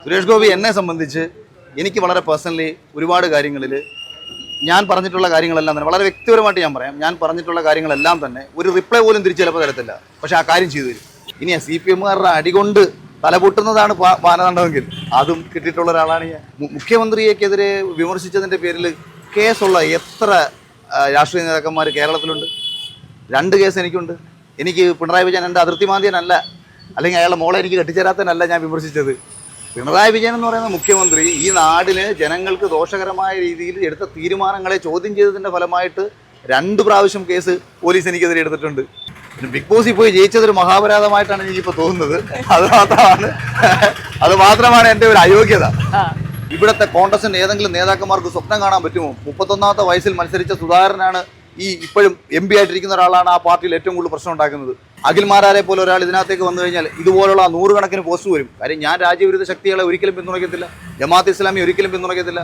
സുരേഷ് ഗോപി എന്നെ സംബന്ധിച്ച് എനിക്ക് വളരെ പേഴ്സണലി ഒരുപാട് കാര്യങ്ങളിൽ ഞാൻ പറഞ്ഞിട്ടുള്ള കാര്യങ്ങളെല്ലാം തന്നെ വളരെ വ്യക്തിപരമായിട്ട് ഞാൻ പറയാം. ഞാൻ പറഞ്ഞിട്ടുള്ള കാര്യങ്ങളെല്ലാം തന്നെ ഒരു റിപ്ലൈ പോലും തിരിച്ച് ചിലപ്പോൾ തരത്തില്ല. പക്ഷേ ആ കാര്യം ചെയ്തു തരും. ഇനി ആ CPM-കാരുടെ അടികൊണ്ട് തലപൊട്ടുന്നതാണ് മാനദണ്ഡമെങ്കിൽ അതും കിട്ടിയിട്ടുള്ള ഒരാളാണ് ഞാൻ. മുഖ്യമന്ത്രിയെക്കെതിരെ വിമർശിച്ചതിൻ്റെ പേരിൽ കേസുള്ള എത്ര രാഷ്ട്രീയ നേതാക്കന്മാർ കേരളത്തിലുണ്ട്? 2 കേസ് എനിക്കുണ്ട്. എനിക്ക് പിണറായി വിജയൻ എൻ്റെ അതിർത്തി മാന്ദ്യനല്ല, അല്ലെങ്കിൽ അയാളുടെ മോളെ എനിക്ക് കെട്ടിച്ചേരാത്തതിനല്ല ഞാൻ വിമർശിച്ചത്. പിണറായി വിജയൻ എന്ന് പറയുന്ന മുഖ്യമന്ത്രി ഈ നാടിന് ജനങ്ങൾക്ക് ദോഷകരമായ രീതിയിൽ എടുത്ത തീരുമാനങ്ങളെ ചോദ്യം ചെയ്തതിൻ്റെ ഫലമായിട്ട് 2 പ്രാവശ്യം കേസ് പോലീസ് എനിക്കെതിരെ എടുത്തിട്ടുണ്ട്. പിന്നെ ബിഗ് ബോസിൽ പോയി ജയിച്ചതൊരു മഹാപരാധമായിട്ടാണ് എനിക്കിപ്പോൾ തോന്നുന്നത്. അത് മാത്രമാണ് എൻ്റെ ഒരു അയോഗ്യത. ഇവിടുത്തെ കോൺഗ്രസിൻ്റെ ഏതെങ്കിലും നേതാക്കന്മാർക്ക് സ്വപ്നം കാണാൻ പറ്റുമോ? 31ാമത്തെ വയസ്സിൽ മത്സരിച്ച സുധാകരനാണ് ഇപ്പോഴും MP ആയിട്ടിരിക്കുന്ന ഒരാളാണ് ആ പാർട്ടിയിൽ ഏറ്റവും കൂടുതൽ പ്രശ്നം ഉണ്ടാക്കുന്നത്. അഖിൽമാരാരെ പോലെ ഒരാൾ ഇതിനകത്തേക്ക് വന്നു കഴിഞ്ഞാൽ ഇതുപോലുള്ള 100 കണക്കിന് പോസ്റ്റ് വരും. കാര്യം ഞാൻ രാജ്യവിരുദ്ധ ശക്തികളെ ഒരിക്കലും പിന്തുണയ്ക്കത്തില്ല, ജമാഅത്ത് ഇസ്ലാമി ഒരിക്കലും പിന്തുണയ്ക്കത്തില്ല.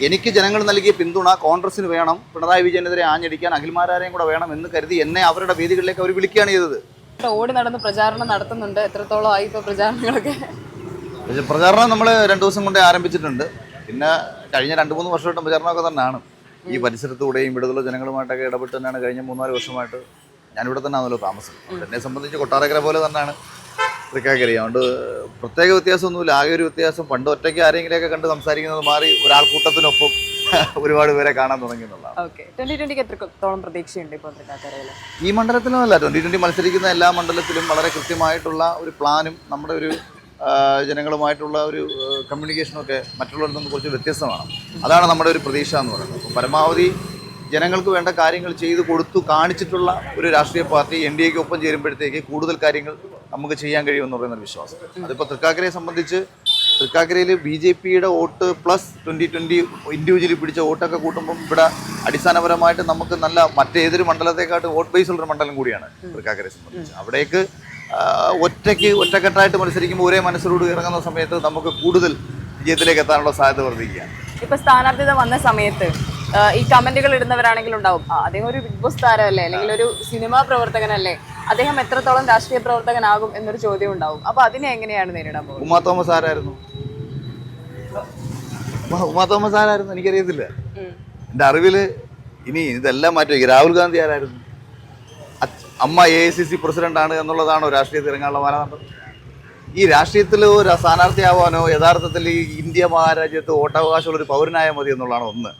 എനിക്ക് ജനങ്ങൾ നൽകിയ പിന്തുണ കോൺഗ്രസിന് വേണം, പിണറായി വിജയനെതിരെ ആഞ്ഞടിക്കാൻ അഖിൽമാരാരെയും കൂടെ വേണം എന്ന് കരുതി എന്നെ അവരുടെ വേദികളിലേക്ക് അവർ വിളിക്കുകയാണ് ചെയ്തത്. ഓടി നടന്ന് പ്രചാരണം നടത്തുന്നുണ്ട്. എത്രത്തോളം ആയി ഇപ്പോൾ പ്രചാരണങ്ങളൊക്കെ? പ്രചാരണം നമ്മൾ 2 ദിവസം കൊണ്ടേ ആരംഭിച്ചിട്ടുണ്ട്. പിന്നെ കഴിഞ്ഞ 2-3 വർഷമായിട്ട് പ്രചാരണമൊക്കെ തന്നെയാണ്. ഈ പരിസരത്തൂടെയും ഇവിടുള്ള ജനങ്ങളുമായിട്ടൊക്കെ ഇടപെട്ട് തന്നെയാണ് കഴിഞ്ഞ 3-4 വർഷമായിട്ട് ഞാനിവിടെ തന്നെ ആണല്ലോ താമസം. എന്നെ സംബന്ധിച്ച് കൊട്ടാരക്കര പോലെ തന്നെയാണ് തൃക്കാക്കര. അതുകൊണ്ട് പ്രത്യേക വ്യത്യാസമൊന്നുമില്ല. ആകെ ഒരു വ്യത്യാസം, പണ്ട് ഒറ്റയ്ക്ക് ആരെങ്കിലുമൊക്കെ കണ്ട് സംസാരിക്കുന്നത് മാറി ഒരാൾക്കൂട്ടത്തിനൊപ്പം ഒരുപാട് പേരെ കാണാൻ തുടങ്ങി എന്നുള്ളതാണ്. 2020 എത്രത്തോളം പ്രതീക്ഷയുണ്ട് ഇപ്പോൾ തൃക്കാക്കരയിൽ? ഈ മണ്ഡലത്തിലുമല്ല, 2020 മത്സരിക്കുന്ന എല്ലാ മണ്ഡലത്തിലും വളരെ കൃത്യമായിട്ടുള്ള ഒരു പ്ലാനും നമ്മുടെ ഒരു ജനങ്ങളുമായിട്ടുള്ള ഒരു കമ്മ്യൂണിക്കേഷനൊക്കെ മറ്റുള്ളവരിൽ നിന്ന് കുറച്ച് വ്യത്യസ്തമാണ്. അതാണ് നമ്മുടെ ഒരു പ്രതീക്ഷ എന്ന് പറയുന്നത്. അപ്പോൾ പരമാവധി ജനങ്ങൾക്ക് വേണ്ട കാര്യങ്ങൾ ചെയ്ത് കൊടുത്തു കാണിച്ചിട്ടുള്ള ഒരു രാഷ്ട്രീയ പാർട്ടി NDAക്ക് ഒപ്പം ചേരുമ്പോഴത്തേക്ക് കൂടുതൽ കാര്യങ്ങൾ നമുക്ക് ചെയ്യാൻ കഴിയുമെന്ന് പറയുന്നൊരു വിശ്വാസം. അതിപ്പോൾ തൃക്കാക്കരയെ സംബന്ധിച്ച് തൃക്കാക്കരയിൽ BJPയുടെ വോട്ട് പ്ലസ് 2020 ഇൻഡിവിജ്വലി പിടിച്ച വോട്ടൊക്കെ കൂട്ടുമ്പം ഇവിടെ അടിസ്ഥാനപരമായിട്ട് നമുക്ക് നല്ല മറ്റേതൊരു മണ്ഡലത്തെക്കാട്ട് വോട്ട് ബേസ് ഉള്ളൊരു മണ്ഡലം കൂടിയാണ് തൃക്കാക്കരയെ സംബന്ധിച്ച്. അവിടേക്ക് ഒറ്റക്കെട്ടായിട്ട് മത്സരിക്കുമ്പോൾ ഒരേ മനസ്സിലൂടെ ഇറങ്ങുന്ന സമയത്ത് നമുക്ക് കൂടുതൽ വിജയത്തിലേക്ക് എത്താനുള്ള സാധ്യത വർദ്ധിക്കുകയാണ്. ഇപ്പൊ സ്ഥാനാർത്ഥിത വന്ന സമയത്ത് ഈ കമന്റുകൾ ഇടുന്നവരാണെങ്കിലും ഉണ്ടാവും, അദ്ദേഹം ഒരു ബിഗ് ബോസ് താരമല്ലേ, അല്ലെങ്കിൽ ഒരു സിനിമാ പ്രവർത്തകനല്ലേ, അദ്ദേഹം എത്രത്തോളം രാഷ്ട്രീയ പ്രവർത്തകനാകും എന്നൊരു ചോദ്യം ഉണ്ടാവും. അപ്പൊ അതിനെ എങ്ങനെയാണ് നേരിടാൻ പോകുന്നത്? ഉമാ തോമസ് ആരായിരുന്നു എനിക്കറിയത്തില്ല. എൻ്റെ അറിവില് ഇനി ഇതെല്ലാം മാറ്റി. രാഹുൽ ഗാന്ധി ആരായിരുന്നു? അമ്മ AICC പ്രസിഡന്റാണ് എന്നുള്ളതാണോ രാഷ്ട്രീയത്തിൽ ഇറങ്ങാനുള്ള മാനദണ്ഡം? ഈ രാഷ്ട്രീയത്തിൽ ഒരു സ്ഥാനാർത്ഥിയാവാനോ യഥാർത്ഥത്തിൽ ഈ ഇന്ത്യ മഹാരാജ്യത്ത് വോട്ടവകാശമുള്ളൊരു പൗരനായാൽ മതി എന്നുള്ളതാണ് ഒന്ന്.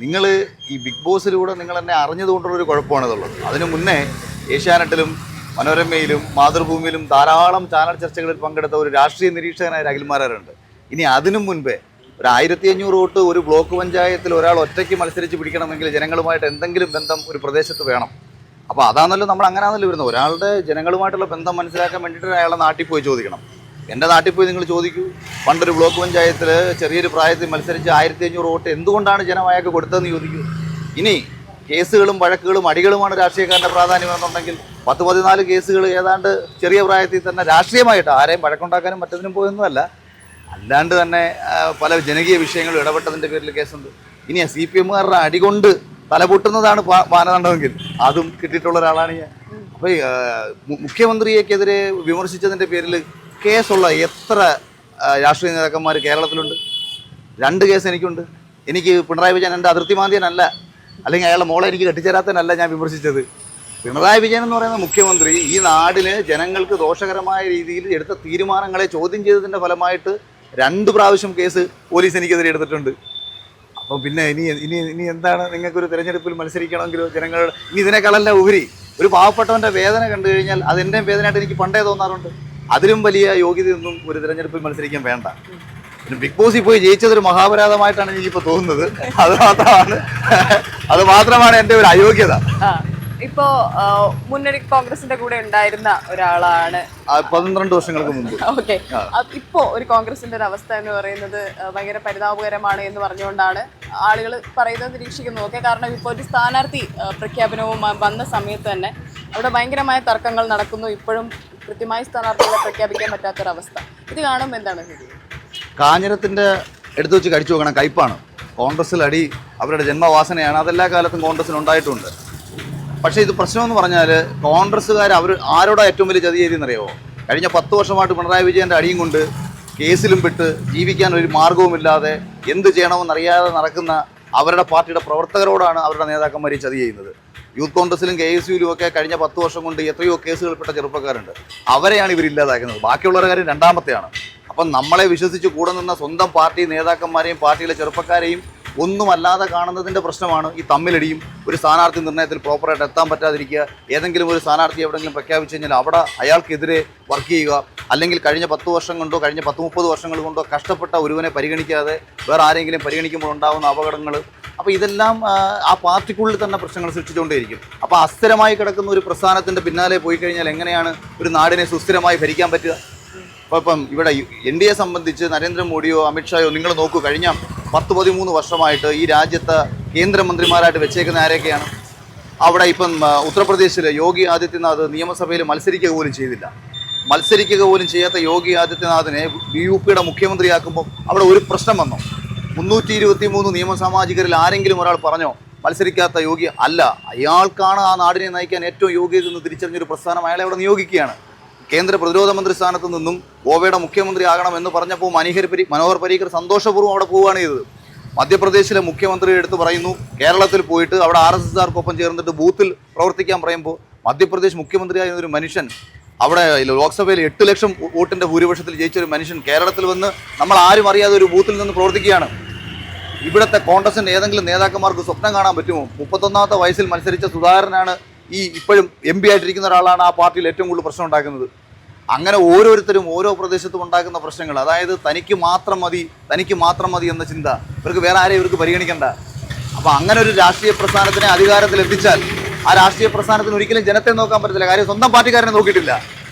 നിങ്ങൾ ഈ ബിഗ് ബോസിലൂടെ നിങ്ങൾ എന്നെ അറിഞ്ഞതുകൊണ്ടുള്ളൊരു കുഴപ്പമാണ് ഇതുള്ളത്. അതിനു മുന്നേ ഏഷ്യാനെറ്റിലും മനോരമയിലും മാതൃഭൂമിയിലും ധാരാളം ചാനൽ ചർച്ചകളിൽ പങ്കെടുത്ത ഒരു രാഷ്ട്രീയ നിരീക്ഷകനായ അഖിൽമാരാരുണ്ട്. ഇനി അതിനും മുൻപേ ഒരു 1500 വോട്ട് ഒരു ബ്ലോക്ക് പഞ്ചായത്തിൽ ഒരാൾ ഒറ്റയ്ക്ക് മത്സരിച്ച് പിടിക്കണമെങ്കിൽ ജനങ്ങളുമായിട്ട് എന്തെങ്കിലും ബന്ധം ഒരു പ്രദേശത്ത് വേണം. അപ്പോൾ അതാണല്ലോ നമ്മൾ അങ്ങനെയാണല്ലോ വരുന്നത്. ഒരാളുടെ ജനങ്ങളുമായിട്ടുള്ള ബന്ധം മനസ്സിലാക്കാൻ വേണ്ടിയിട്ട് അയാളുടെ നാട്ടിൽ പോയി ചോദിക്കണം. എൻ്റെ നാട്ടിൽ പോയി നിങ്ങൾ ചോദിക്കൂ, പണ്ടൊരു ബ്ലോക്ക് പഞ്ചായത്തിൽ ചെറിയൊരു പ്രായത്തിൽ മത്സരിച്ച് 1500 വോട്ട് എന്തുകൊണ്ടാണ് ജനം അയാൾക്ക് കൊടുത്തതെന്ന് ചോദിക്കൂ. ഇനി കേസുകളും വഴക്കുകളും അടികളുമാണ് രാഷ്ട്രീയക്കാരൻ്റെ പ്രാധാന്യം എന്നുണ്ടെങ്കിൽ 10-14 കേസുകൾ ഏതാണ്ട് ചെറിയ പ്രായത്തിൽ തന്നെ രാഷ്ട്രീയമായിട്ട് ആരെയും വഴക്കുണ്ടാക്കാനും മറ്റതിനും പോയൊന്നുമല്ല, അല്ലാണ്ട് തന്നെ പല ജനകീയ വിഷയങ്ങളും ഇടപെട്ടതിൻ്റെ പേരിൽ കേസുണ്ട്. ഇനി ആ CPM-കാരുടെ അടികൊണ്ട് തലപൊട്ടുന്നതാണ് മാനദണ്ഡമെങ്കിൽ അതും കിട്ടിയിട്ടുള്ള ഒരാളാണ് ഞാൻ. അപ്പോൾ മുഖ്യമന്ത്രിയെക്കെതിരെ വിമർശിച്ചതിൻ്റെ പേരിൽ കേസുള്ള എത്ര രാഷ്ട്രീയ നേതാക്കന്മാർ കേരളത്തിലുണ്ട്? 2 കേസ് എനിക്കുണ്ട്. എനിക്ക് പിണറായി വിജയൻ എൻ്റെ അതിർത്തി മാന്ദ്യനല്ല, അല്ലെങ്കിൽ അയാളുടെ മോളെ എനിക്ക് കെട്ടിച്ചേരാത്തതിനല്ല ഞാൻ വിമർശിച്ചത്. പിണറായി വിജയൻ എന്ന് പറയുന്ന മുഖ്യമന്ത്രി ഈ നാടിന് ജനങ്ങൾക്ക് ദോഷകരമായ രീതിയിൽ എടുത്ത തീരുമാനങ്ങളെ ചോദ്യം ചെയ്തതിൻ്റെ ഫലമായിട്ട് 2 പ്രാവശ്യം കേസ് പോലീസ് എനിക്കെതിരെ എടുത്തിട്ടുണ്ട്. അപ്പോൾ പിന്നെ ഇനി എന്താണ് നിങ്ങൾക്കൊരു തിരഞ്ഞെടുപ്പിൽ മത്സരിക്കണമെങ്കിലോ ജനങ്ങൾ ഇനി ഇതിനേക്കാളല്ല ഉപരി ഒരു പാവപ്പെട്ടവൻ്റെ വേദന കണ്ടു കഴിഞ്ഞാൽ അതെൻ്റെ വേദനയായിട്ട് എനിക്ക് പണ്ടേ തോന്നാറുണ്ട്. അതിലും വലിയ യോഗ്യതയൊന്നും ഒരു തിരഞ്ഞെടുപ്പിൽ മത്സരിക്കാൻ വേണ്ട. പിന്നെ ബിഗ് ബോസിൽ പോയി ജയിച്ചതൊരു മഹാപരാധമായിട്ടാണ് എനിക്കിപ്പോൾ തോന്നുന്നത്. അത് മാത്രമാണ് എൻ്റെ ഒരു അയോഗ്യത. ഇപ്പോ മുന്നണി കോൺഗ്രസിന്റെ കൂടെ ഉണ്ടായിരുന്ന ഒരാളാണ് 12 വർഷങ്ങൾക്ക് മുമ്പ്. ഓക്കെ, ഇപ്പോ ഒരു കോൺഗ്രസിന്റെ ഒരു അവസ്ഥ എന്ന് പറയുന്നത് ഭയങ്കര പരിതാപകരമാണ് എന്ന് പറഞ്ഞുകൊണ്ടാണ് ആളുകൾ പറയുന്നത്, നിരീക്ഷിക്കുന്നത്. ഓക്കെ, കാരണം ഇപ്പോൾ ഒരു സ്ഥാനാർത്ഥി പ്രഖ്യാപനവും വന്ന സമയത്ത് തന്നെ അവിടെ ഭയങ്കരമായ തർക്കങ്ങൾ നടക്കുന്നു. ഇപ്പോഴും കൃത്യമായി സ്ഥാനാർത്ഥികളെ പ്രഖ്യാപിക്കാൻ പറ്റാത്തൊരവസ്ഥ. ഇത് കാണുമ്പോൾ എന്താണ്? കാഞ്ഞിരത്തിൻ്റെ എടുത്തു വെച്ച് കടിച്ചു നോക്കണം, കയ്പാണ്. കോൺഗ്രസ്സിൽ അടി അവരുടെ ജന്മവാസനയാണ്, അതെല്ലാ കാലത്തും കോൺഗ്രസ്സിന് ഉണ്ടായിട്ടുണ്ട്. പക്ഷേ ഇത് പ്രശ്നമെന്ന് പറഞ്ഞാൽ കോൺഗ്രസ്സുകാർ അവർ ആരോടാ ഏറ്റവും വലിയ ചതി ചെയ്തെന്നറിയാമോ? കഴിഞ്ഞ 10 വർഷമായിട്ട് പിണറായി വിജയൻ്റെ അടിയും കൊണ്ട് കേസിലും പെട്ട് ജീവിക്കാൻ ഒരു മാർഗവുമില്ലാതെ എന്ത് ചെയ്യണമെന്നറിയാതെ നടക്കുന്ന അവരുടെ പാർട്ടിയുടെ പ്രവർത്തകരോടാണ് അവരുടെ നേതാക്കന്മാർ ഈ ചതി ചെയ്യുന്നത്. യൂത്ത് കോൺഗ്രസിലും KSUവിലും ഒക്കെ കഴിഞ്ഞ 10 വർഷം കൊണ്ട് എത്രയോ കേസുകൾപ്പെട്ട ചെറുപ്പക്കാരുണ്ട്. അവരെയാണ് ഇവരില്ലാതാക്കുന്നത്. ബാക്കിയുള്ളവരുടെ കാര്യം രണ്ടാമത്തെയാണ്. അപ്പം നമ്മളെ വിശ്വസിച്ച് കൂടെ നിന്ന സ്വന്തം പാർട്ടി നേതാക്കന്മാരെയും പാർട്ടിയിലെ ചെറുപ്പക്കാരെയും ഒന്നുമല്ലാതെ കാണുന്നതിൻ്റെ പ്രശ്നമാണ് ഈ തമ്മിലടിയും ഒരു സ്ഥാനാർത്ഥി നിർണ്ണയത്തിൽ പ്രോപ്പറായിട്ട് എത്താൻ പറ്റാതിരിക്കുക. ഏതെങ്കിലും ഒരു സ്ഥാനാർത്ഥി എവിടെയെങ്കിലും പ്രഖ്യാപിച്ചു കഴിഞ്ഞാൽ അവിടെ അയാൾക്കെതിരെ വർക്ക് ചെയ്യുക, അല്ലെങ്കിൽ കഴിഞ്ഞ 10 വർഷം കൊണ്ടോ കഴിഞ്ഞ 10-30 വർഷങ്ങൾ കൊണ്ടോ കഷ്ടപ്പെട്ട ഒരുവനെ പരിഗണിക്കാതെ വേറെ ആരെങ്കിലും പരിഗണിക്കുമ്പോൾ ഉണ്ടാകുന്ന അപകടങ്ങൾ. അപ്പോൾ ഇതെല്ലാം ആ പാർട്ടിക്കുള്ളിൽ തന്നെ പ്രശ്നങ്ങൾ സൃഷ്ടിച്ചുകൊണ്ടേയിരിക്കും. അപ്പോൾ അസ്ഥിരമായി കിടക്കുന്ന ഒരു പ്രസ്ഥാനത്തിൻ്റെ പിന്നാലെ പോയി കഴിഞ്ഞാൽ എങ്ങനെയാണ് ഒരു നാടിനെ സുസ്ഥിരമായി ഭരിക്കാൻ പറ്റുക? അപ്പം ഇവിടെ NDA സംബന്ധിച്ച് നരേന്ദ്രമോദിയോ അമിത്ഷായോ നിങ്ങൾ നോക്കൂ, കഴിഞ്ഞ 10-13 വർഷമായിട്ട് ഈ രാജ്യത്ത് കേന്ദ്രമന്ത്രിമാരായിട്ട് വെച്ചേക്കുന്ന ആരൊക്കെയാണ്? അവിടെ ഇപ്പം ഉത്തർപ്രദേശിൽ യോഗി ആദിത്യനാഥ് നിയമസഭയിൽ മത്സരിക്കുക പോലും ചെയ്തില്ല. മത്സരിക്കുക പോലും ചെയ്യാത്ത യോഗി ആദിത്യനാഥിനെ UPയുടെ മുഖ്യമന്ത്രിയാക്കുമ്പോൾ അവിടെ ഒരു പ്രശ്നം വന്നു. 323 നിയമസാമാജികരിൽ ആരെങ്കിലും ഒരാൾ പറഞ്ഞോ മത്സരിക്കാത്ത യോഗി അല്ല, അയാൾക്കാണ് ആ നാടിനെ നയിക്കാൻ ഏറ്റവും യോഗ്യതെന്ന് തിരിച്ചറിഞ്ഞൊരു പ്രസ്ഥാനം അയാളെ അവിടെ നിയോഗിക്കുകയാണ്. കേന്ദ്ര പ്രതിരോധ മന്ത്രി സ്ഥാനത്ത് നിന്നും ഗോവയുടെ മുഖ്യമന്ത്രി ആകണമെന്ന് പറഞ്ഞപ്പോൾ മനോഹർ പരീക്കർ സന്തോഷപൂർവ്വം അവിടെ പോവുകയാണ് ചെയ്തത്. മധ്യപ്രദേശിലെ മുഖ്യമന്ത്രി എടുത്ത് പറയുന്നു കേരളത്തിൽ പോയിട്ട് അവിടെ RSSകാർക്കൊപ്പം ചേർന്നിട്ട് ബൂത്തിൽ പ്രവർത്തിക്കാൻ പറയുമ്പോൾ മധ്യപ്രദേശ് മുഖ്യമന്ത്രിയായ ഒരു മനുഷ്യൻ അവിടെ ലോക്സഭയിൽ 8 ലക്ഷം വോട്ടിൻ്റെ ഭൂരിപക്ഷത്തിൽ ജയിച്ചൊരു മനുഷ്യൻ കേരളത്തിൽ വന്ന് നമ്മൾ ആരും അറിയാതെ ഒരു ബൂത്തിൽ നിന്ന് പ്രവർത്തിക്കുകയാണ്. ഇവിടുത്തെ കോൺഗ്രസിൻ്റെ ഏതെങ്കിലും നേതാക്കന്മാർക്ക് സ്വപ്നം കാണാൻ പറ്റുമോ? 31ാമത്തെ വയസ്സിൽ മത്സരിച്ച സുധാകരനാണ് ഈ ഇപ്പോഴും MP ആയിട്ടിരിക്കുന്ന ഒരാളാണ് ആ പാർട്ടിയിൽ ഏറ്റവും കൂടുതൽ പ്രശ്നം ഉണ്ടാക്കുന്നത്. അങ്ങനെ ഓരോരുത്തരും ഓരോ പ്രദേശത്തും ഉണ്ടാക്കുന്ന പ്രശ്നങ്ങൾ, അതായത് തനിക്ക് മാത്രം മതി എന്ന ചിന്ത, ഇവർക്ക് വേറെ ആരെയും ഇവർക്ക് പരിഗണിക്കണ്ട. അപ്പോൾ അങ്ങനെ ഒരു രാഷ്ട്രീയ പ്രസ്ഥാനത്തിനെ അധികാരത്തിൽ എത്തിച്ചാൽ ആ രാഷ്ട്രീയ പ്രസ്ഥാനത്തിന് ഒരിക്കലും ജനത്തെ നോക്കാൻ പറ്റത്തില്ല. കാര്യം സ്വന്തം പാർട്ടിക്കാരനെ നോക്കിയിട്ടില്ല.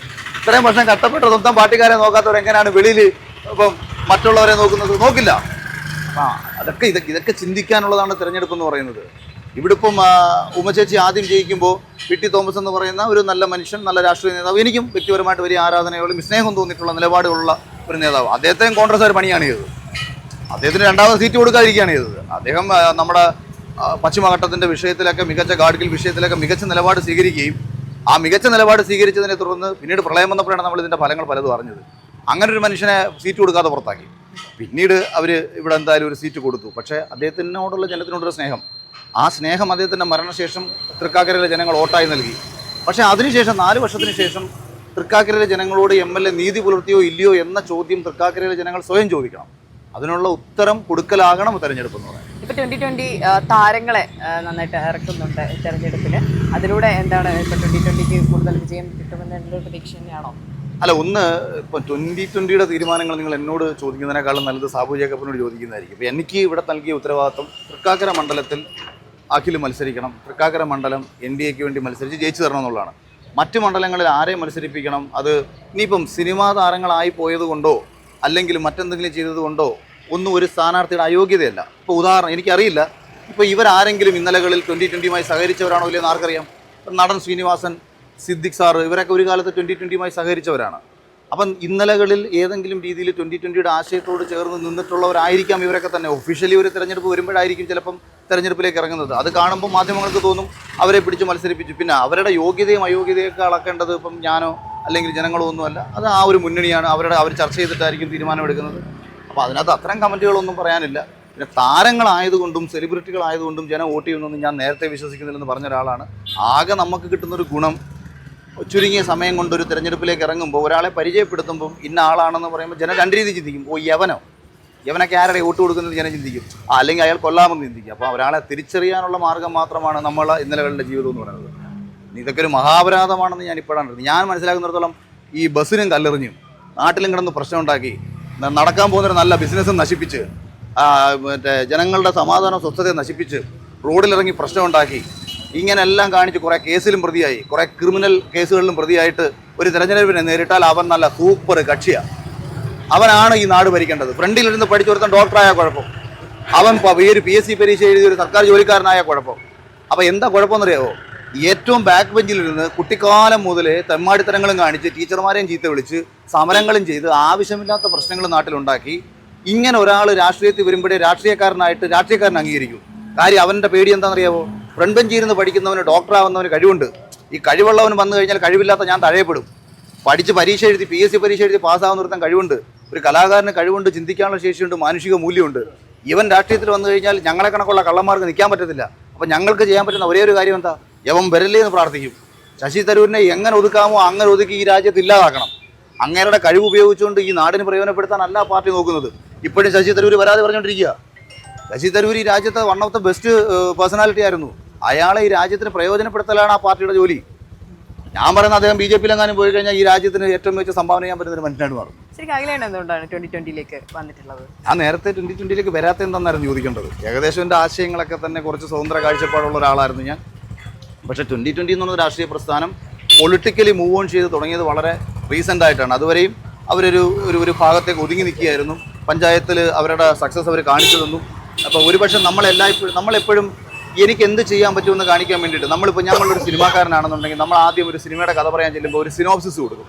ഇത്രയും വർഷം കഷ്ടപ്പെട്ട സ്വന്തം പാർട്ടിക്കാരെ നോക്കാത്തവരെങ്ങനെയാണ് വെളിയിൽ ഇപ്പം മറ്റുള്ളവരെ നോക്കില്ല. ഇതൊക്കെ ചിന്തിക്കാനുള്ളതാണ് തിരഞ്ഞെടുപ്പ് എന്ന് പറയുന്നത്. ഇവിടെ ഇപ്പം ഉമ്മച്ചേച്ചി ആദ്യം ജയിക്കുമ്പോൾ PT തോമസ് എന്ന് പറയുന്ന ഒരു നല്ല മനുഷ്യൻ, നല്ല രാഷ്ട്രീയ നേതാവ്, എനിക്കും വ്യക്തിപരമായിട്ട് വലിയ ആരാധനയോടും സ്നേഹം തോന്നിയിട്ടുള്ള നിലപാടുകളുള്ള ഒരു നേതാവ്. അദ്ദേഹത്തെയും കോൺഗ്രസ്സുകാർ പണിയാണ് ചെയ്തത്. അദ്ദേഹത്തിന് 2ാമത് സീറ്റ് കൊടുക്കാതിരിക്കുകയാണ് ചെയ്തത്. അദ്ദേഹം നമ്മുടെ പശ്ചിമഘട്ടത്തിൻ്റെ വിഷയത്തിലൊക്കെ ഗാഡ്ഗിൽ വിഷയത്തിലൊക്കെ മികച്ച നിലപാട് സ്വീകരിക്കുകയും ആ മികച്ച നിലപാട് സ്വീകരിച്ചതിനെ തുടർന്ന് പിന്നീട് പ്രളയം വന്നപ്പോഴാണ് നമ്മൾ ഇതിൻ്റെ ഫലങ്ങൾ പലതും അറിഞ്ഞത്. അങ്ങനെ ഒരു മനുഷ്യനെ സീറ്റ് കൊടുക്കാതെ പുറത്താക്കി. പിന്നീട് അവർ ഇവിടെ എന്തായാലും ഒരു സീറ്റ് കൊടുത്തു. പക്ഷേ അദ്ദേഹത്തിനോടുള്ള ജനത്തിനോടുള്ള സ്നേഹം, ആ സ്നേഹം അദ്ദേഹത്തിൻ്റെ മരണശേഷം തൃക്കാക്കരയിലെ ജനങ്ങൾ വോട്ടായി നൽകി. പക്ഷേ അതിനുശേഷം 4 വർഷത്തിന് ശേഷം തൃക്കാക്കരയിലെ ജനങ്ങളോട് MLA നീതി പുലർത്തിയോ ഇല്ലയോ എന്ന ചോദ്യം തൃക്കാക്കരയിലെ ജനങ്ങൾ സ്വയം ചോദിക്കണം. അതിനുള്ള ഉത്തരം കൊടുക്കലാകണം തെരഞ്ഞെടുപ്പ് എന്ന് പറയുന്നത്. ഇപ്പോൾ 2020 താരങ്ങളെ നന്നായിട്ട് ഇറക്കുന്നുണ്ട് തെരഞ്ഞെടുപ്പിൽ. അതിലൂടെ എന്താണ് ഇപ്പോൾ 2020ക്ക് കൂടുതൽ വിജയം കിട്ടുമെന്നുള്ള പ്രതീക്ഷ തന്നെയാണോ? അല്ല, ഒന്ന് ഇപ്പോൾ 2020യുടെ തീരുമാനങ്ങൾ നിങ്ങൾ എന്നോട് ചോദിക്കുന്നതിനേക്കാളും നല്ലത് സാബു ജേക്കബിനോട് ചോദിക്കുന്നതായിരിക്കും. ഇപ്പോൾ എനിക്ക് ഇവിടെ നൽകിയ ഉത്തരവാദിത്വം തൃക്കാക്കര മണ്ഡലത്തിൽ അഖിൽ മത്സരിക്കണം, തൃക്കാക്കര മണ്ഡലം NDAക്ക് വേണ്ടി മത്സരിച്ച് ജയിച്ചു തരണം എന്നുള്ളതാണ്. മറ്റ് മണ്ഡലങ്ങളിൽ ആരെ മത്സരിപ്പിക്കണം, അത് ഇനിയിപ്പം സിനിമാ താരങ്ങളായി പോയത് കൊണ്ടോ അല്ലെങ്കിൽ മറ്റെന്തെങ്കിലും ചെയ്തത് കൊണ്ടോ ഒന്നും ഒരു സ്ഥാനാർത്ഥിയുടെ അയോഗ്യതയല്ല. ഇപ്പോൾ ഉദാഹരണം എനിക്കറിയില്ല, ഇപ്പോൾ ഇവരാരെങ്കിലും ഇന്നലകളിൽ 2020യുമായി സഹകരിച്ചവരാണോ ഇല്ലെന്ന് ആർക്കറിയാം? നടൻ ശ്രീനിവാസൻ, സിദ്ദിഖ് സാറ്, ഇവരൊക്കെ ഒരു കാലത്ത് 2020യുമായി സഹകരിച്ചവരാണ്. അപ്പം ഇന്നലകളിൽ ഏതെങ്കിലും രീതിയിൽ 2020യുടെ ആശയത്തോട് ചേർന്ന് നിന്നിട്ടുള്ളവരായിരിക്കാം ഇവരൊക്കെ തന്നെ. ഒഫീഷ്യലി ഒരു തിരഞ്ഞെടുപ്പ് വരുമ്പോഴായിരിക്കും ചിലപ്പം തിരഞ്ഞെടുപ്പിലേക്ക് ഇറങ്ങുന്നത്. അത് കാണുമ്പോൾ മാധ്യമങ്ങൾക്ക് തോന്നും അവരെ പിടിച്ച് മത്സരിപ്പിച്ചു. പിന്നെ അവരുടെ യോഗ്യതയും അയോഗ്യതയൊക്കെ അളക്കേണ്ടത് ഇപ്പം ഞാനോ അല്ലെങ്കിൽ ജനങ്ങളോ ഒന്നുമല്ല, അത് ആ ഒരു മുന്നണിയാണ്. അവർ ചർച്ച ചെയ്തിട്ടായിരിക്കും തീരുമാനമെടുക്കുന്നത്. അപ്പോൾ അതിനകത്ത് അത്തരം കമൻറ്റുകളൊന്നും പറയാനില്ല. പിന്നെ താരങ്ങളായതുകൊണ്ടും സെലിബ്രിറ്റികളായതുകൊണ്ടും ജനം വോട്ട് ചെയ്യുന്നൊന്നും ഞാൻ നേരത്തെ വിശ്വസിക്കുന്നില്ലെന്ന് പറഞ്ഞ ഒരാളാണ്. ആകെ നമുക്ക് കിട്ടുന്നൊരു ഗുണം, ചുരുങ്ങിയ സമയം കൊണ്ടൊരു തിരഞ്ഞെടുപ്പിലേക്ക് ഇറങ്ങുമ്പോൾ ഒരാളെ പരിചയപ്പെടുത്തുമ്പം ഇന്ന ആളാണെന്ന് പറയുമ്പോൾ ജനം 2 രീതി ചിന്തിക്കും. യവനൊക്കെ ആരുടെ വോട്ട് കൊടുക്കുന്നത് ജനം ചിന്തിക്കും, അല്ലെങ്കിൽ അയാൾ കൊല്ലാമെന്ന് ചിന്തിക്കും. അപ്പോൾ ഒരാളെ തിരിച്ചറിയാനുള്ള മാർഗ്ഗം മാത്രമാണ് നമ്മളെ ഇന്നലകളുടെ ജീവിതം എന്ന് പറയുന്നത്. ഇതൊക്കെ ഒരു മഹാപരാധമാണെന്ന് ഞാൻ ഇപ്പോഴാണ് ഞാൻ മനസ്സിലാക്കുന്നിടത്തോളം. ഈ ബസ്സിനും കല്ലെറിഞ്ഞും നാട്ടിലും കിടന്ന് പ്രശ്നം ഉണ്ടാക്കി നടക്കാൻ പോകുന്നൊരു നല്ല ബിസിനസ്സും നശിപ്പിച്ച് ജനങ്ങളുടെ സമാധാനം സ്വസ്ഥതയെ നശിപ്പിച്ച് റോഡിലിറങ്ങി പ്രശ്നം ഉണ്ടാക്കി ഇങ്ങനെല്ലാം കാണിച്ച് കുറേ കേസിലും പ്രതിയായി, കുറേ ക്രിമിനൽ കേസുകളിലും പ്രതിയായിട്ട് ഒരു തിരഞ്ഞെടുപ്പിനെ നേരിട്ടാൽ അവൻ നല്ല സൂപ്പർ കക്ഷിയാണ്. അവനാണ് ഈ നാട് ഭരിക്കേണ്ടത്. ഫ്രണ്ടിലിരുന്ന് പഠിച്ചൊരുത്തൻ ഡോക്ടറായ കുഴപ്പം, അവൻ ഒരു PSC പരീക്ഷ എഴുതി ഒരു സർക്കാർ ജോലിക്കാരനായ കുഴപ്പം. അപ്പോൾ എന്താ കുഴപ്പമെന്നറിയാവോ? ഏറ്റവും ബാക്ക് ബെഞ്ചിലിരുന്ന് കുട്ടിക്കാലം മുതലേ തെമ്മാടിത്തരങ്ങളും കാണിച്ച് ടീച്ചർമാരെയും ചീത്ത വിളിച്ച് സമരങ്ങളും ചെയ്ത് ആവശ്യമില്ലാത്ത പ്രശ്നങ്ങൾ നാട്ടിലുണ്ടാക്കി ഇങ്ങനെ ഒരാൾ രാഷ്ട്രീയത്തിൽ വരുമ്പോഴേ രാഷ്ട്രീയക്കാരൻ അംഗീകരിക്കും. കാര്യം അവൻ്റെ പേടി എന്താണെന്നറിയാവോ? ഫ്രണ്ട് ബെഞ്ചിൽ നിന്ന് പഠിക്കുന്നവന് ഡോക്ടറാവുന്നവന് കഴിവുണ്ട്. ഈ കഴിവുള്ളവൻ വന്നു കഴിഞ്ഞാൽ കഴിവില്ലാത്ത ഞാൻ തഴയപ്പെടും. പഠിച്ച് പരീക്ഷ എഴുതി PSC പരീക്ഷ എഴുതി പാസ്സാവുന്ന ഒരുത്തൻ കഴിവുണ്ട്. ഒരു കലാകാരന് കഴിവുണ്ട്, ചിന്തിക്കാനുള്ള ശേഷിയുണ്ട്, മാനുഷിക മൂല്യമുണ്ട്. ഇവൻ രാഷ്ട്രീയത്തിൽ വന്നു കഴിഞ്ഞാൽ ഞങ്ങളെ കണക്കുള്ള കള്ളന്മാർക്ക് നിൽക്കാൻ പറ്റത്തില്ല. അപ്പം ഞങ്ങൾക്ക് ചെയ്യാൻ പറ്റുന്ന ഒരേ ഒരു കാര്യം എന്താ? യവൻ വരല്ലേ എന്ന് പ്രാർത്ഥിക്കും. ശശി തരൂരിനെ എങ്ങനെ ഒതുക്കാമോ അങ്ങനെ ഒതുക്കി ഈ രാജ്യത്ത് ഇല്ലാതാക്കണം. അങ്ങേരുടെ കഴിവ് ഉപയോഗിച്ചുകൊണ്ട് ഈ നാടിന് പ്രയോജനപ്പെടുത്താനല്ല പാർട്ടി നോക്കുന്നത്. ഇപ്പോഴും ശശി തരൂർ വരാതെ പറഞ്ഞുകൊണ്ടിരിക്കുക. ശശി തരൂർ ഈ രാജ്യത്തെ one of the best personality ആയിരുന്നു. അയാളെ ഈ രാജ്യത്തിന് പ്രയോജനപ്പെടുത്തലാണ് ആ പാർട്ടിയുടെ ജോലി. ഞാൻ പറയുന്നത് അദ്ദേഹം BJP എങ്ങാനും പോയി കഴിഞ്ഞാൽ ഈ രാജ്യത്തിന് ഏറ്റവും മികച്ച സംഭാവന ചെയ്യാൻ പറ്റുന്ന ഒരു മനുഷ്യനായിട്ട് മാറും. ശരിക്കും അഖിലേട്ടൻ എന്തുകൊണ്ടാണ് 2020ലേക്ക് വന്നിട്ടുള്ളത്? ഞാൻ നേരത്തെ 2020ലേക്ക് വരാത്ത എന്താണെന്നായിരുന്നു ചോദിക്കേണ്ടത്. ഏകദേശം എൻ്റെ ആശയങ്ങളൊക്കെ തന്നെ കുറച്ച് സ്വതന്ത്ര കാഴ്ചപ്പാടുള്ള ഒരാളായിരുന്നു ഞാൻ. പക്ഷേ 2020 എന്ന് പറഞ്ഞ രാഷ്ട്രീയ പ്രസ്ഥാനം പൊളിറ്റിക്കലി മൂവ് ഓൺ ചെയ്ത് തുടങ്ങിയത് വളരെ റീസെൻ്റ് ആയിട്ടാണ്. അതുവരെയും അവരൊരു ഒരു ഭാഗത്തേക്ക് ഒതുങ്ങി നിൽക്കുകയായിരുന്നു. പഞ്ചായത്തിൽ അവരുടെ സക്സസ് അവർ കാണിച്ചു തന്നു. അപ്പോൾ ഒരുപക്ഷെ നമ്മളെപ്പോഴും എനിക്ക് എന്ത് ചെയ്യാൻ പറ്റുമെന്ന് കാണിക്കാൻ വേണ്ടിയിട്ട് ഞങ്ങളൊരു സിനിമാക്കാരനാണെന്നുണ്ടെങ്കിൽ നമ്മൾ ആദ്യം ഒരു സിനിമയുടെ കഥ പറയാൻ ചെല്ലുമ്പോൾ ഒരു സിനോപ്സിസ് കൊടുക്കും.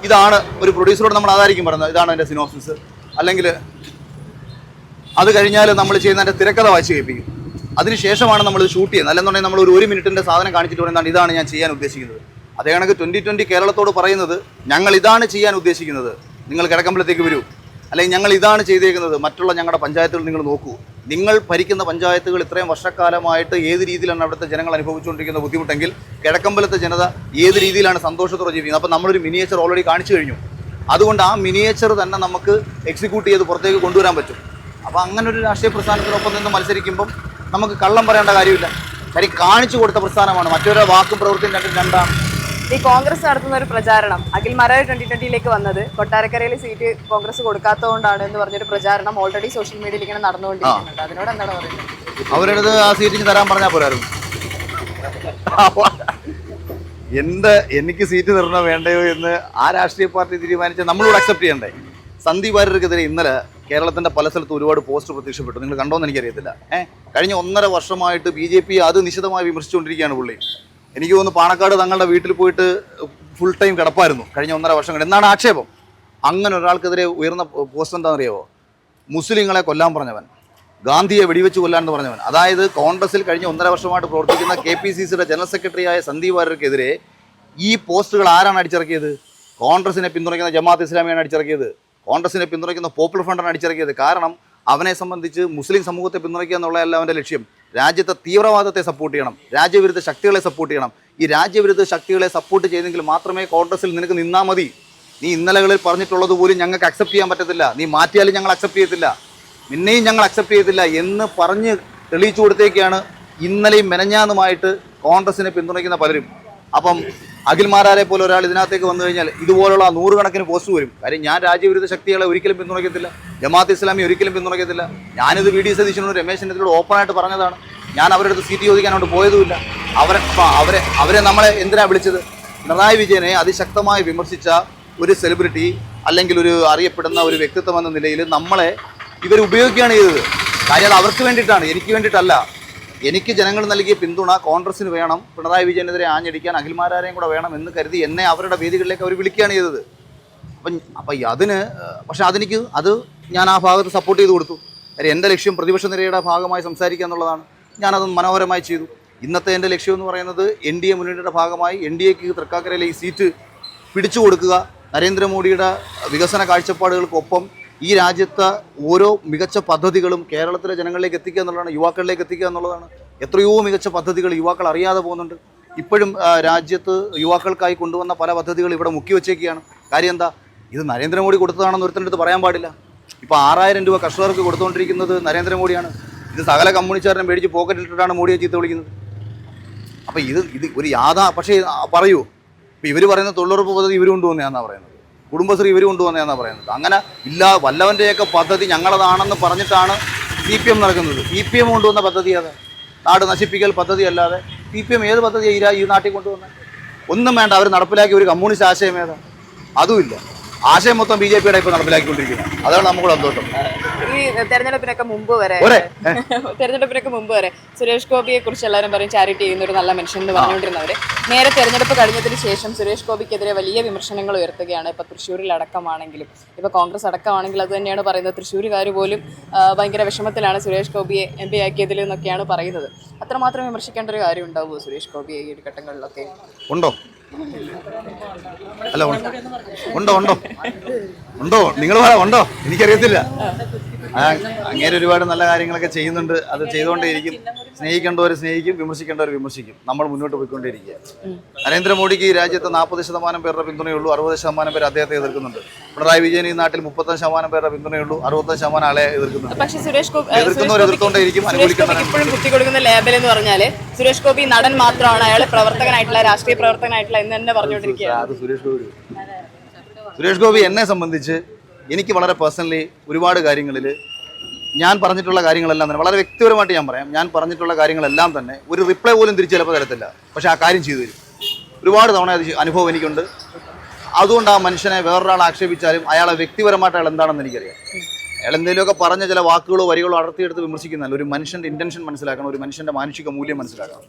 ഇതാണ് ഒരു പ്രൊഡ്യൂസറോട് നമ്മൾ അതായിരിക്കും പറയുന്നത്, ഇതാണ് എൻ്റെ സിനോപ്സിസ്. അല്ലെങ്കിൽ അത് കഴിഞ്ഞാൽ നമ്മൾ ചെയ്യുന്ന എൻ്റെ തിരക്കഥ വായിച്ച് കേൾപ്പിക്കും. അതിനുശേഷമാണ് നമ്മൾ ഷൂട്ട് ചെയ്യുന്നത്. അല്ലെന്നുണ്ടെങ്കിൽ നമ്മൾ ഒരു മിനിറ്റിൻ്റെ സാധനം കാണിച്ചിട്ട് പറയുന്നതാണ് ഇതാണ് ഞാൻ ചെയ്യാൻ ഉദ്ദേശിക്കുന്നത്. അതേ കണക്ക് 2020 കേരളത്തോട് പറയുന്നത് ഞങ്ങൾ ഇതാണ് ചെയ്യാൻ ഉദ്ദേശിക്കുന്നത്, നിങ്ങൾ കിഴക്കമ്പലത്തേക്ക് വരൂ. അല്ലെങ്കിൽ ഞങ്ങൾ ഇതാണ് ചെയ്തേക്കുന്നത്, മറ്റുള്ള ഞങ്ങളുടെ പഞ്ചായത്തുകൾ നിങ്ങൾ നോക്കൂ. നിങ്ങൾ ഭരിക്കുന്ന പഞ്ചായത്തുകൾ ഇത്രയും വർഷക്കാലമായിട്ട് ഏത് രീതിയിലാണ് അവിടുത്തെ ജനങ്ങൾ അനുഭവിച്ചുകൊണ്ടിരിക്കുന്ന ബുദ്ധിമുട്ടെങ്കിൽ കിഴക്കമ്പലത്തെ ജനത ഏത് രീതിയിലാണ് സന്തോഷത്തോടെ ജീവിക്കുന്നത്. അപ്പോൾ നമ്മളൊരു മിനിയേച്ചർ ഓൾറെഡി കാണിച്ചു കഴിഞ്ഞു. അതുകൊണ്ട് ആ മിനിയേച്ചർ തന്നെ നമുക്ക് എക്സിക്യൂട്ട് ചെയ്ത് പുറത്തേക്ക് കൊണ്ടുവരാൻ പറ്റും. അപ്പോൾ അങ്ങനെ ഒരു രാഷ്ട്രീയ പ്രസ്ഥാനത്തിനൊപ്പം നിന്ന് മത്സരിക്കുമ്പം നമുക്ക് കള്ളം പറയേണ്ട കാര്യമില്ല. കാര്യം കാണിച്ചു കൊടുത്ത പ്രസ്ഥാനമാണ്. മറ്റൊരു വാക്കും പ്രവൃത്തിയും രണ്ടാണ്. ഈ കോൺഗ്രസ് നടത്തുന്ന ഒരു പ്രചാരണം, അഖിൽമാരായ 2020ലേക്ക് വന്നത് കൊട്ടാരക്കരയിൽ സീറ്റ് കോൺഗ്രസ് കൊടുക്കാത്തതുകൊണ്ടാണ് എന്ന് പറഞ്ഞൊരു പ്രചാരണം ഓൾറെഡി സോഷ്യൽ മീഡിയയിൽ ഇങ്ങനെ നടന്നുകൊണ്ടിരിക്കുന്നുണ്ട്. അതിനോട് എന്താണ് പറയുന്നത്? അവരടുത്ത് ആ സീറ്റിന് തരാൻ പറഞ്ഞാൽ പോരായിരുന്നു. എനിക്ക് സീറ്റ് തരണോ വേണ്ടയോ എന്ന് ആ രാഷ്ട്രീയ പാർട്ടി തീരുമാനിച്ച് നമ്മളോട് അക്സെപ്റ്റ് ചെയ്യണ്ടേ? സന്ദീപ് വാര്യർക്കെതിരെ ഇന്നലെ കേരളത്തിൻ്റെ പല സ്ഥലത്തും ഒരുപാട് പോസ്റ്റർ പ്രത്യക്ഷപ്പെട്ടു. നിങ്ങൾ കണ്ടോന്ന് എനിക്കറിയത്തില്ല. കഴിഞ്ഞ 1.5 വർഷമായിട്ട് BJP അത് നിശിതമായി വിമർശിച്ചുകൊണ്ടിരിക്കുകയാണ് പുള്ളി. എനിക്ക് തോന്നുന്നു പാണക്കാട് തങ്ങളുടെ വീട്ടിൽ പോയിട്ട് ഫുൾ ടൈം കിടപ്പായിരുന്നു കഴിഞ്ഞ 1.5 വർഷം കൊണ്ട്. എന്താണ് ആക്ഷേപം? അങ്ങനെ ഒരാൾക്കെതിരെ ഉയർന്ന പോസ്റ്റ് എന്താണെന്നറിയാമോ? മുസ്ലിങ്ങളെ കൊല്ലാൻ പറഞ്ഞവൻ, ഗാന്ധിയെ വെടിവെച്ച് കൊല്ലാൻ പറഞ്ഞവൻ. അതായത് കോൺഗ്രസിൽ കഴിഞ്ഞ 1.5 വർഷമായിട്ട് പ്രവർത്തിക്കുന്ന KPCCയുടെ ജനറൽ സെക്രട്ടറിയായ സന്ദീപ് വാര്യർക്കെതിരെ ഈ പോസ്റ്റുകൾ ആരാണ് അടിച്ചിറക്കിയത്? കോൺഗ്രസിനെ പിന്തുണയ്ക്കുന്ന ജമാഅത്ത് ഇസ്ലാമിയാണ് അടിച്ചിറക്കിയത്. കോൺഗ്രസിനെ പിന്തുണയ്ക്കുന്ന പോപ്പുലർ ഫ്രണ്ടാണ് അടിച്ചിറക്കിയത്. കാരണം അവനെ സംബന്ധിച്ച് മുസ്ലിം സമൂഹത്തെ പിന്തുണയ്ക്കുക എന്നുള്ളതല്ല അവൻ്റെ ലക്ഷ്യം. രാജ്യത്തെ തീവ്രവാദത്തെ സപ്പോർട്ട് ചെയ്യണം, രാജ്യവിരുദ്ധ ശക്തികളെ സപ്പോർട്ട് ചെയ്യണം. ഈ രാജ്യവിരുദ്ധ ശക്തികളെ സപ്പോർട്ട് ചെയ്തെങ്കിൽ മാത്രമേ കോൺഗ്രസിൽ നിനക്ക് നിന്നാൽ മതി. നീ ഇന്നലകളിൽ പറഞ്ഞിട്ടുള്ളത് പോലും ഞങ്ങൾക്ക് അക്സെപ്റ്റ് ചെയ്യാൻ പറ്റത്തില്ല, നീ മാറ്റിയാലും ഞങ്ങൾ അക്സെപ്റ്റ് ചെയ്യത്തില്ല, നിന്നെയും ഞങ്ങൾ അക്സെപ്റ്റ് ചെയ്യത്തില്ല എന്ന് പറഞ്ഞ് തെളിയിച്ചു കൊടുത്തേക്കാണ് ഇന്നലെയും മെനഞ്ഞാന്നുമായിട്ട് കോൺഗ്രസിനെ പിന്തുണയ്ക്കുന്ന പലരും. അപ്പം അഖിൽമാരാരെ പോലെ ഒരാൾ ഇതിനകത്തേക്ക് വന്നു കഴിഞ്ഞാൽ ഇതുപോലുള്ള 100 കണക്കിന് പോസ്റ്റ് വരും. കാര്യം ഞാൻ രാജ്യവിരുദ്ധ ശക്തികളെ ഒരിക്കലും പിന്തുണയ്ക്കത്തില്ല, ജമാഅത്ത് ഇസ്ലാമി ഒരിക്കലും പിന്തുണയ്ക്കത്തില്ല. ഞാനിത് VD സതീശനോട് രമേശ് ചെന്നിത്തലയോട് ഓപ്പണായിട്ട് പറഞ്ഞതാണ്. ഞാൻ അവരുടെ അടുത്ത് സീറ്റ് ചോദിക്കാനോട് പോയതുമില്ല. അവരെ നമ്മളെ എന്തിനാണ് വിളിച്ചത്? പിണറായി വിജയനെ അതിശക്തമായി വിമർശിച്ച ഒരു സെലിബ്രിറ്റി അല്ലെങ്കിൽ ഒരു അറിയപ്പെടുന്ന ഒരു വ്യക്തിത്വം എന്ന നിലയിൽ നമ്മളെ ഇവർ ഉപയോഗിക്കുകയാണ് ചെയ്തത്. കാര്യം അത് അവർക്ക് വേണ്ടിയിട്ടാണ്, എനിക്ക് വേണ്ടിയിട്ടല്ല. എനിക്ക് ജനങ്ങൾ നൽകിയ പിന്തുണ കോൺഗ്രസിന് വേണം, പിണറായി വിജയനെതിരെ ആഞ്ഞടിക്കാൻ അഖിൽമാരാരെയും കൂടെ വേണം എന്ന് കരുതി എന്നെ അവരുടെ വേദികളിലേക്ക് അവർ വിളിക്കുകയാണ് ചെയ്തത്. പക്ഷെ അത് ഞാൻ ആ ഭാഗത്ത് സപ്പോർട്ട് ചെയ്ത് കൊടുത്തു. കാര്യം എൻ്റെ ലക്ഷ്യം പ്രതിപക്ഷ നിരയുടെ ഭാഗമായി സംസാരിക്കുക എന്നുള്ളതാണ്. ഞാനത് മനോഹരമായി ചെയ്തു. ഇന്നത്തെ എൻ്റെ ലക്ഷ്യം എന്ന് പറയുന്നത് NDA മുന്നണിയുടെ ഭാഗമായി NDAക്ക് തൃക്കാക്കരയിലെ ഈ സീറ്റ് പിടിച്ചു കൊടുക്കുക, നരേന്ദ്രമോദിയുടെ വികസന കാഴ്ചപ്പാടുകൾക്കൊപ്പം ഈ രാജ്യത്തെ ഓരോ മികച്ച പദ്ധതികളും കേരളത്തിലെ ജനങ്ങളിലേക്ക് എത്തിക്കുക എന്നുള്ളതാണ്, യുവാക്കളിലേക്ക് എത്തിക്കുക എന്നുള്ളതാണ്. എത്രയോ മികച്ച പദ്ധതികൾ യുവാക്കൾ അറിയാതെ പോകുന്നുണ്ട്. ഇപ്പോഴും രാജ്യത്ത് യുവാക്കൾക്കായി കൊണ്ടുവന്ന പല പദ്ധതികൾ ഇവിടെ മുക്കി വെച്ചേക്കുകയാണ്. കാര്യം എന്താ? ഇത് നരേന്ദ്രമോദി കൊടുത്തതാണെന്ന് ഒരുത്തൻ്റെ അടുത്ത് പറയാൻ പാടില്ല. ഇപ്പോൾ 6000 രൂപ കർഷകർക്ക് കൊടുത്തുകൊണ്ടിരിക്കുന്നത് നരേന്ദ്രമോദിയാണ്. ഇത് സകല കമ്മ്യൂണിസ്റ്റുകാരനെ മേടിച്ച് പോക്കറ്റിലിട്ടിട്ടാണ് മോഡിയെ ചീത്ത വിളിക്കുന്നത്. അപ്പോൾ ഇത് ഒരു പക്ഷേ പറയൂ, ഇപ്പോൾ ഇവർ പറയുന്ന തൊഴിലുറപ്പ് പദ്ധതി ഇവർ കൊണ്ടുവന്നതാണെന്നാണ് പറയുന്നത്, കുടുംബശ്രീ ഇവർ കൊണ്ടുവന്നതാണെന്നാണ് പറയുന്നത്. അങ്ങനെ വല്ലവൻ്റെയൊക്കെ പദ്ധതി ഞങ്ങളതാണെന്ന് പറഞ്ഞിട്ടാണ് CPM നടക്കുന്നത്. CPM കൊണ്ടുവന്ന പദ്ധതി അതെ, നാട് നശിപ്പിക്കൽ പദ്ധതി അല്ലാതെ CPM ഏത് പദ്ധതിയാണ് ഈ നാട്ടിൽ കൊണ്ടുവന്നത്? ഒന്നും വേണ്ട. അവർ നടപ്പിലാക്കിയ ഒരു കമ്മ്യൂണിസ്റ്റ് ആശയം ഏതാ? അതുമില്ല. ആശയം മൊത്തം BJPയുടെ ഇപ്പോൾ നടപ്പിലാക്കിക്കൊണ്ടിരിക്കുന്നത്. അതാണ് നമുക്ക് സന്തോഷം. ഈ തെരഞ്ഞെടുപ്പിനൊക്കെ മുമ്പ് വരെ സുരേഷ് ഗോപിയെ കുറിച്ച് എല്ലാവരും പറയും ചാരിറ്റി ചെയ്യുന്ന ഒരു നല്ല മനുഷ്യൻ എന്ന് പറഞ്ഞുകൊണ്ടിരുന്നവര് നേരെ തെരഞ്ഞെടുപ്പ് കഴിഞ്ഞതിന് ശേഷം സുരേഷ് ഗോപിക്കെതിരെ വലിയ വിമർശനങ്ങൾ ഉയർത്തുകയാണ്. ഇപ്പൊ തൃശ്ശൂരിൽ അടക്കമാണെങ്കിലും ഇപ്പൊ കോൺഗ്രസ് അടക്കമാണെങ്കിലും അത് തന്നെയാണ് പറയുന്നത്. തൃശ്ശൂരുകാർ പോലും ഭയങ്കര വിഷമത്തിലാണ് സുരേഷ് ഗോപിയെ MP ആക്കിയതിൽ എന്നൊക്കെയാണ് പറയുന്നത്. അത്രമാത്രം വിമർശിക്കേണ്ട ഒരു കാര്യം ഉണ്ടാവുമോ സുരേഷ് ഗോപിയെ ഈ ഘട്ടങ്ങളിലൊക്കെ? ഉണ്ടോ? അല്ല ഉണ്ടോ ഉണ്ടോ ഉണ്ടോ നിങ്ങൾ ഉണ്ടോ എനിക്കറിയത്തില്ല. അങ്ങേര് ഒരുപാട് നല്ല കാര്യങ്ങളൊക്കെ ചെയ്യുന്നുണ്ട്. അത് ചെയ്തുകൊണ്ടേയിരിക്കും. സ്നേഹിക്കേണ്ടവർ സ്നേഹിക്കും, വിമർശിക്കേണ്ടവർ വിമർശിക്കും. നമ്മൾ മുന്നോട്ട് പോയിക്കൊണ്ടേയിരിക്കുക. നരേന്ദ്രമോദിക്ക് ഈ രാജ്യത്ത് 40% പേരുടെ പിന്തുണയുള്ളൂ, 60% പേര് അദ്ദേഹത്തെ എതിർക്കുന്നുണ്ട്. പിണറായി വിജയൻ ഈ നാട്ടിൽ 35% പേരുടെ പിന്തുണയുള്ളൂ, 65% ആളെ എതിർക്കുന്നുണ്ട്. പക്ഷേ സുരേഷ് ഗോപി എതിർക്കുന്നവർ എതിർത്തുകൊണ്ടേയിരിക്കും, അനുകൂലിക്കുന്നവർ ഇപ്പോഴും കുത്തി കൊടുക്കുന്ന ലേബൽ എന്ന് പറഞ്ഞാല് സുരേഷ് ഗോപി നടൻ മാത്രമാണ്, അയാൾ പ്രവർത്തകനായിട്ടുള്ള രാഷ്ട്രീയ പ്രവർത്തകനായിട്ടുള്ള എന്ന് തന്നെ പറഞ്ഞുകൊണ്ടിരിക്കുകയാണ്. അത് സുരേഷ് ഗോപി എന്നെ സംബന്ധിച്ച് എനിക്ക് വളരെ പേഴ്സണലി ഒരുപാട് കാര്യങ്ങളിൽ ഞാൻ പറഞ്ഞിട്ടുള്ള കാര്യങ്ങളെല്ലാം തന്നെ വളരെ വ്യക്തിപരമായിട്ട് ഞാൻ പറയാം. ഞാൻ പറഞ്ഞിട്ടുള്ള കാര്യങ്ങളെല്ലാം തന്നെ ഒരു റിപ്ലൈ പോലും തിരിച്ച് ചിലപ്പോൾ തരത്തില്ല, പക്ഷേ ആ കാര്യം ചെയ്തു തരും. ഒരുപാട് തവണ അത് അനുഭവം എനിക്കുണ്ട്. അതുകൊണ്ട് ആ മനുഷ്യനെ വേറൊരാൾ ആക്ഷേപിച്ചാലും അയാളെ വ്യക്തിപരമായിട്ട് അയാൾ എന്താണെന്ന് എനിക്കറിയാം. അയാൾ എന്തെങ്കിലുമൊക്കെ പറഞ്ഞ ചില വാക്കുകളോ വരികളോ അടർത്തിയെടുത്ത് വിമർശിക്കുന്നതല്ല. ഒരു മനുഷ്യൻ്റെ ഇൻറ്റൻഷൻ മനസ്സിലാക്കണം, ഒരു മനുഷ്യൻ്റെ മാനുഷിക മൂല്യം മനസ്സിലാക്കണം.